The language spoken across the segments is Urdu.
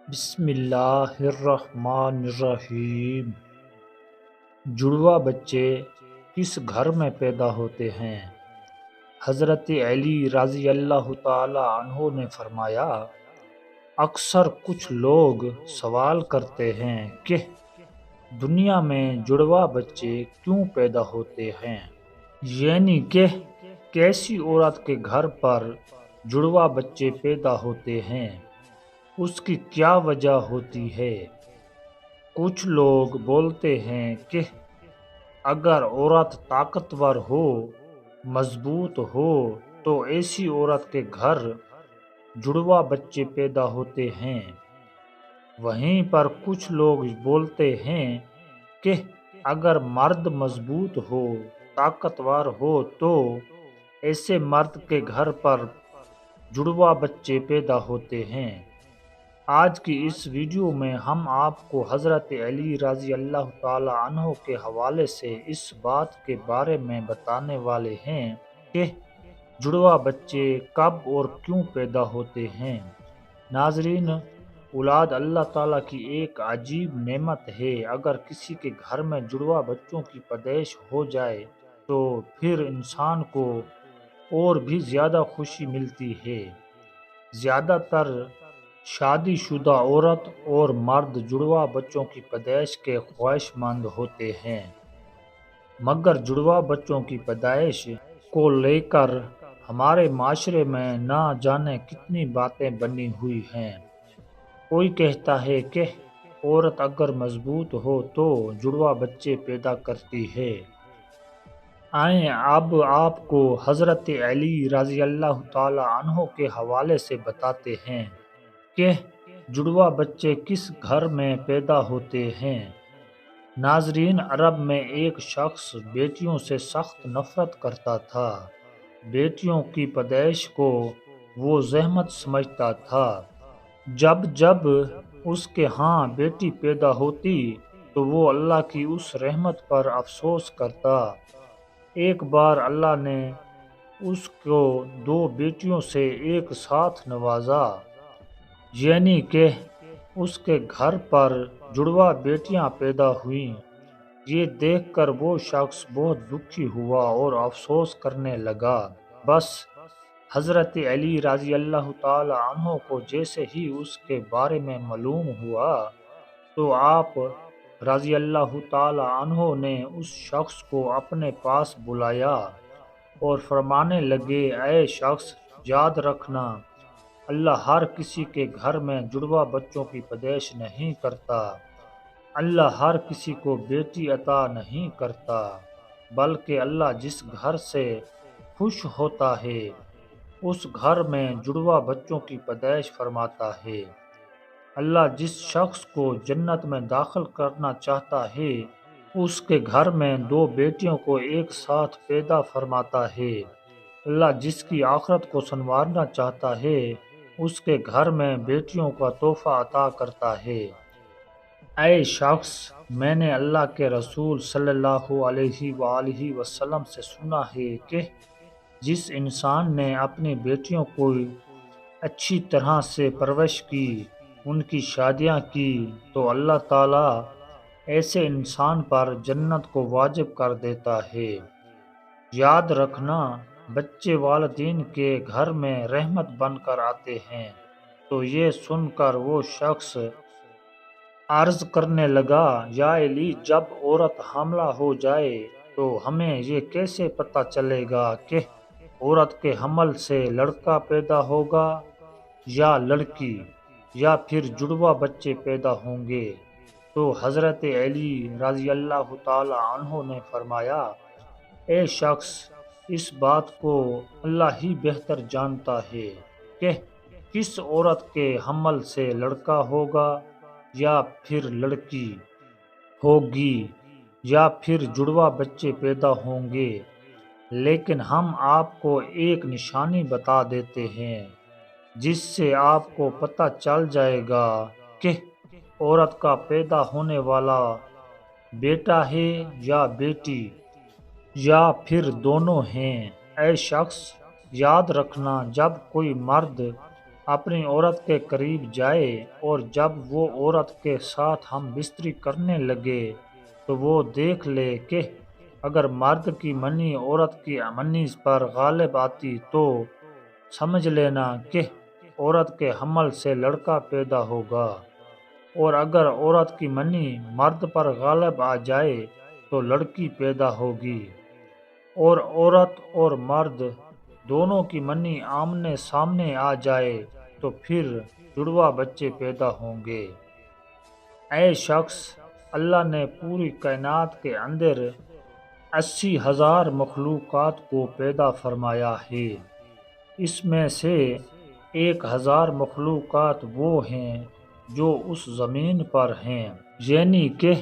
بسم اللہ الرحمن الرحیم۔ جڑواں بچے کس گھر میں پیدا ہوتے ہیں؟ حضرت علی رضی اللہ تعالی عنہ نے فرمایا، اکثر کچھ لوگ سوال کرتے ہیں کہ دنیا میں جڑواں بچے کیوں پیدا ہوتے ہیں؟ یعنی کہ کیسی عورت کے گھر پر جڑواں بچے پیدا ہوتے ہیں، اس کی کیا وجہ ہوتی ہے؟ کچھ لوگ بولتے ہیں کہ اگر عورت طاقتور ہو، مضبوط ہو تو ایسی عورت کے گھر جڑواں بچے پیدا ہوتے ہیں۔ وہیں پر کچھ لوگ بولتے ہیں کہ اگر مرد مضبوط ہو، طاقتور ہو تو ایسے مرد کے گھر پر جڑواں بچے پیدا ہوتے ہیں۔ آج کی اس ویڈیو میں ہم آپ کو حضرت علی رضی اللہ تعالی عنہ کے حوالے سے اس بات کے بارے میں بتانے والے ہیں کہ جڑواں بچے کب اور کیوں پیدا ہوتے ہیں۔ ناظرین، اولاد اللہ تعالیٰ کی ایک عجیب نعمت ہے۔ اگر کسی کے گھر میں جڑواں بچوں کی پیدائش ہو جائے تو پھر انسان کو اور بھی زیادہ خوشی ملتی ہے۔ زیادہ تر شادی شدہ عورت اور مرد جڑواں بچوں کی پیدائش کے خواہش مند ہوتے ہیں، مگر جڑواں بچوں کی پیدائش کو لے کر ہمارے معاشرے میں نہ جانے کتنی باتیں بنی ہوئی ہیں۔ کوئی کہتا ہے کہ عورت اگر مضبوط ہو تو جڑواں بچے پیدا کرتی ہے۔ آئیں اب آپ کو حضرت علی رضی اللہ تعالی عنہ کے حوالے سے بتاتے ہیں کہ جڑواں بچے کس گھر میں پیدا ہوتے ہیں۔ ناظرین، عرب میں ایک شخص بیٹیوں سے سخت نفرت کرتا تھا۔ بیٹیوں کی پیدائش کو وہ زحمت سمجھتا تھا۔ جب جب اس کے ہاں بیٹی پیدا ہوتی تو وہ اللہ کی اس رحمت پر افسوس کرتا۔ ایک بار اللہ نے اس کو 2 بیٹیوں سے ایک ساتھ نوازا، یعنی کہ اس کے گھر پر جڑواں بیٹیاں پیدا ہوئیں۔ یہ دیکھ کر وہ شخص بہت دکھی ہوا اور افسوس کرنے لگا۔ بس حضرت علی رضی اللہ تعالی عنہ کو جیسے ہی اس کے بارے میں معلوم ہوا تو آپ رضی اللہ تعالی عنہ نے اس شخص کو اپنے پاس بلایا اور فرمانے لگے، اے شخص، یاد رکھنا، اللہ ہر کسی کے گھر میں جڑواں بچوں کی پیدائش نہیں کرتا۔ اللہ ہر کسی کو بیٹی عطا نہیں کرتا، بلکہ اللہ جس گھر سے خوش ہوتا ہے اس گھر میں جڑواں بچوں کی پیدائش فرماتا ہے۔ اللہ جس شخص کو جنت میں داخل کرنا چاہتا ہے اس کے گھر میں 2 بیٹیوں کو ایک ساتھ پیدا فرماتا ہے۔ اللہ جس کی آخرت کو سنوارنا چاہتا ہے اس کے گھر میں بیٹیوں کا تحفہ عطا کرتا ہے۔ اے شخص، میں نے اللہ کے رسول صلی اللہ علیہ وآلہ وسلم سے سنا ہے کہ جس انسان نے اپنی بیٹیوں کو اچھی طرح سے پرورش کی، ان کی شادیاں کی تو اللہ تعالیٰ ایسے انسان پر جنت کو واجب کر دیتا ہے۔ یاد رکھنا، بچے والدین کے گھر میں رحمت بن کر آتے ہیں۔ تو یہ سن کر وہ شخص عرض کرنے لگا، یا علی، جب عورت حاملہ ہو جائے تو ہمیں یہ کیسے پتہ چلے گا کہ عورت کے حمل سے لڑکا پیدا ہوگا یا لڑکی، یا پھر جڑواں بچے پیدا ہوں گے؟ تو حضرت علی رضی اللہ تعالی عنہ نے فرمایا، اے شخص، اس بات کو اللہ ہی بہتر جانتا ہے کہ کس عورت کے حمل سے لڑکا ہوگا یا پھر لڑکی ہوگی، یا پھر جڑواں بچے پیدا ہوں گے۔ لیکن ہم آپ کو ایک نشانی بتا دیتے ہیں جس سے آپ کو پتہ چل جائے گا کہ عورت کا پیدا ہونے والا بیٹا ہے یا بیٹی، یا پھر دونوں ہیں۔ اے شخص، یاد رکھنا، جب کوئی مرد اپنی عورت کے قریب جائے اور جب وہ عورت کے ساتھ ہم بستری کرنے لگے تو وہ دیکھ لے کہ اگر مرد کی منی عورت کی منی پر غالب آتی تو سمجھ لینا کہ عورت کے حمل سے لڑکا پیدا ہوگا، اور اگر عورت کی منی مرد پر غالب آ جائے تو لڑکی پیدا ہوگی، اور عورت اور مرد دونوں کی منی آمنے سامنے آ جائے تو پھر جڑوا بچے پیدا ہوں گے۔ اے شخص، اللہ نے پوری کائنات کے اندر 80,000 مخلوقات کو پیدا فرمایا ہے۔ اس میں سے 1,000 مخلوقات وہ ہیں جو اس زمین پر ہیں، یعنی کہ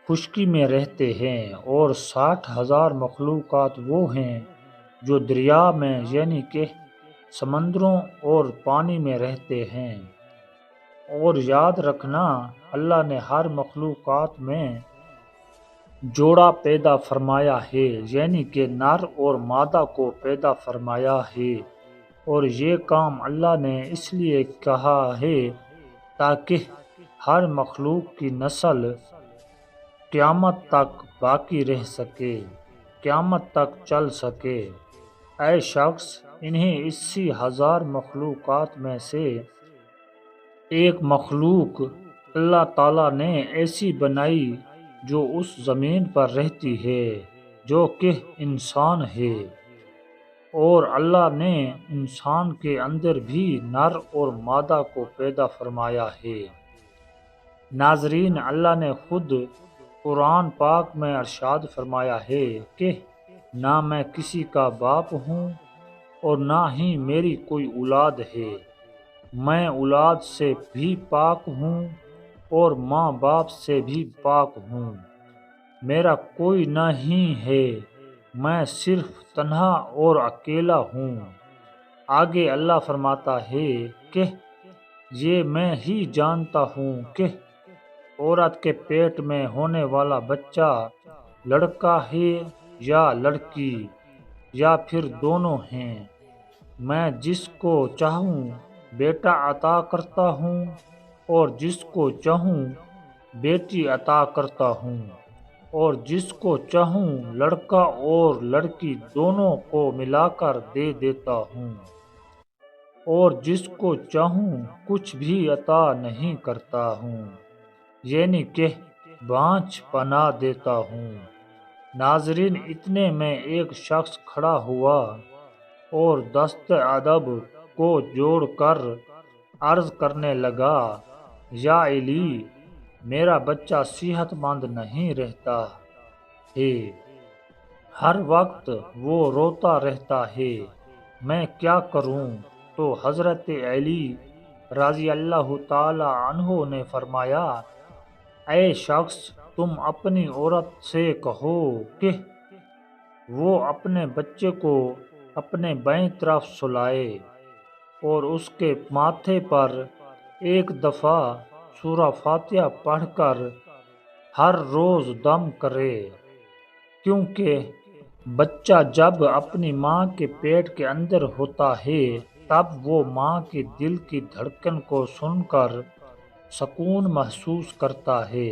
خشکی میں رہتے ہیں، اور 60,000 مخلوقات وہ ہیں جو دریا میں یعنی کہ سمندروں اور پانی میں رہتے ہیں۔ اور یاد رکھنا، اللہ نے ہر مخلوقات میں جوڑا پیدا فرمایا ہے، یعنی کہ نر اور مادہ کو پیدا فرمایا ہے، اور یہ کام اللہ نے اس لیے کہا ہے تاکہ ہر مخلوق کی نسل قیامت تک باقی رہ سکے، قیامت تک چل سکے۔ اے شخص، انہیں 80,000 مخلوقات میں سے ایک مخلوق اللہ تعالیٰ نے ایسی بنائی جو اس زمین پر رہتی ہے، جو کہ انسان ہے، اور اللہ نے انسان کے اندر بھی نر اور مادہ کو پیدا فرمایا ہے۔ ناظرین، اللہ نے خود قرآن پاک میں ارشاد فرمایا ہے کہ نہ میں کسی کا باپ ہوں اور نہ ہی میری کوئی اولاد ہے، میں اولاد سے بھی پاک ہوں اور ماں باپ سے بھی پاک ہوں، میرا کوئی نہیں ہے، میں صرف تنہا اور اکیلا ہوں۔ آگے اللہ فرماتا ہے کہ یہ میں ہی جانتا ہوں کہ عورت کے پیٹ میں ہونے والا بچہ لڑکا ہے یا لڑکی یا پھر دونوں ہیں، میں جس کو چاہوں بیٹا عطا کرتا ہوں اور جس کو چاہوں بیٹی عطا کرتا ہوں، اور جس کو چاہوں لڑکا اور لڑکی دونوں کو ملا کر دے دیتا ہوں، اور جس کو چاہوں کچھ بھی عطا نہیں کرتا ہوں، یعنی کہ بانجھ بنا دیتا ہوں۔ ناظرین، اتنے میں ایک شخص کھڑا ہوا اور دست ادب کو جوڑ کر عرض کرنے لگا، یا علی، میرا بچہ صحت مند نہیں رہتا ہے، ہر وقت وہ روتا رہتا ہے، میں کیا کروں؟ تو حضرت علی رضی اللہ تعالی عنہ نے فرمایا، اے شخص، تم اپنی عورت سے کہو کہ وہ اپنے بچے کو اپنے بائیں طرف سلائے اور اس کے ماتھے پر ایک دفعہ سورہ فاتحہ پڑھ کر ہر روز دم کرے، کیونکہ بچہ جب اپنی ماں کے پیٹ کے اندر ہوتا ہے تب وہ ماں کے دل کی دھڑکن کو سن کر سکون محسوس کرتا ہے،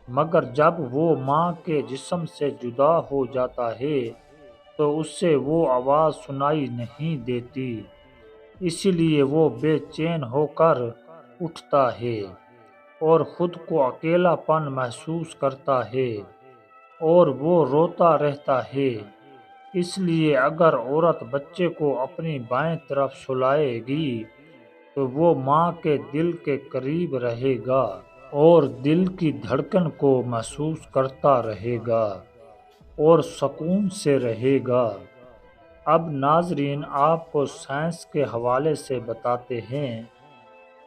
مگر جب وہ ماں کے جسم سے جدا ہو جاتا ہے تو اس سے وہ آواز سنائی نہیں دیتی، اس لیے وہ بے چین ہو کر اٹھتا ہے اور خود کو اکیلا پن محسوس کرتا ہے اور وہ روتا رہتا ہے۔ اس لیے اگر عورت بچے کو اپنی بائیں طرف سلائے گی تو وہ ماں کے دل کے قریب رہے گا اور دل کی دھڑکن کو محسوس کرتا رہے گا اور سکون سے رہے گا۔ اب ناظرین، آپ کو سائنس کے حوالے سے بتاتے ہیں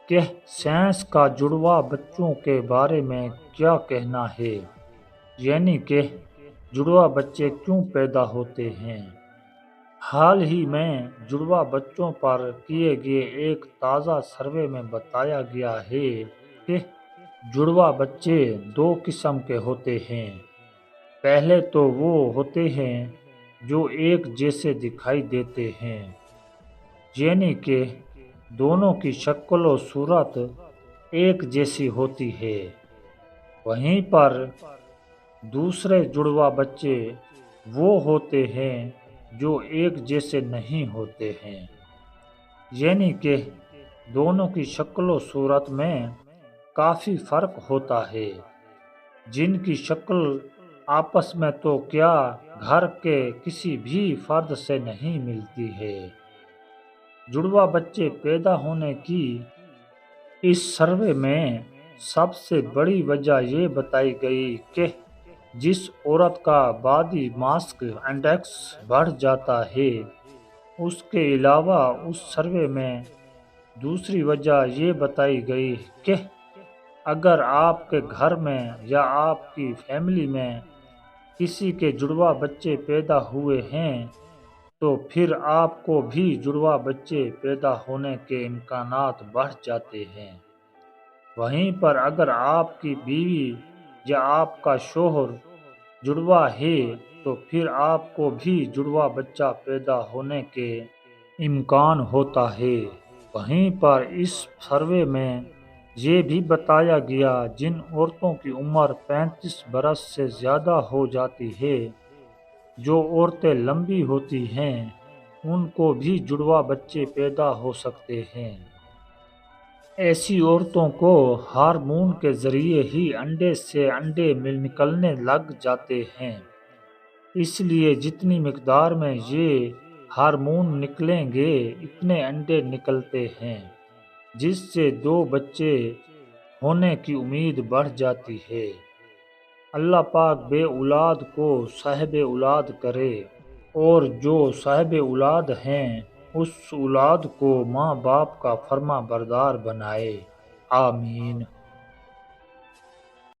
کہ سائنس کا جڑوا بچوں کے بارے میں کیا کہنا ہے، یعنی کہ جڑوا بچے کیوں پیدا ہوتے ہیں۔ حال ہی میں جڑوا بچوں پر کیے گئے ایک تازہ سروے میں بتایا گیا ہے کہ جڑوا بچے دو قسم کے ہوتے ہیں۔ پہلے تو وہ ہوتے ہیں جو ایک جیسے دکھائی دیتے ہیں، یعنی کہ دونوں کی شکل و صورت ایک جیسی ہوتی ہے، وہیں پر دوسرے جڑوا بچے وہ ہوتے ہیں جو ایک جیسے نہیں ہوتے ہیں، یعنی کہ دونوں کی شکل و صورت میں کافی فرق ہوتا ہے، جن کی شکل آپس میں تو کیا گھر کے کسی بھی فرد سے نہیں ملتی ہے۔ جڑوا بچے پیدا ہونے کی اس سروے میں سب سے بڑی وجہ یہ بتائی گئی کہ جس عورت کا باڈی ماس انڈیکس بڑھ جاتا ہے، اس کے علاوہ اس سروے میں دوسری وجہ یہ بتائی گئی کہ اگر آپ کے گھر میں یا آپ کی فیملی میں کسی کے جڑوا بچے پیدا ہوئے ہیں تو پھر آپ کو بھی جڑوا بچے پیدا ہونے کے امکانات بڑھ جاتے ہیں۔ وہیں پر اگر آپ کی بیوی یا آپ کا شوہر جڑوا ہے تو پھر آپ کو بھی جڑوا بچہ پیدا ہونے کے امکان ہوتا ہے۔ وہیں پر اس سروے میں یہ بھی بتایا گیا جن عورتوں کی عمر 35 برس سے زیادہ ہو جاتی ہے، جو عورتیں لمبی ہوتی ہیں، ان کو بھی جڑوا بچے پیدا ہو سکتے ہیں۔ ایسی عورتوں کو ہارمون کے ذریعے ہی انڈے سے انڈے نکلنے لگ جاتے ہیں، اس لیے جتنی مقدار میں یہ ہارمون نکلیں گے اتنے انڈے نکلتے ہیں، جس سے 2 بچے ہونے کی امید بڑھ جاتی ہے۔ اللہ پاک بے اولاد کو صاحب اولاد کرے، اور جو صاحب اولاد ہیں اس اولاد کو ماں باپ کا فرما بردار بنائے، آمین۔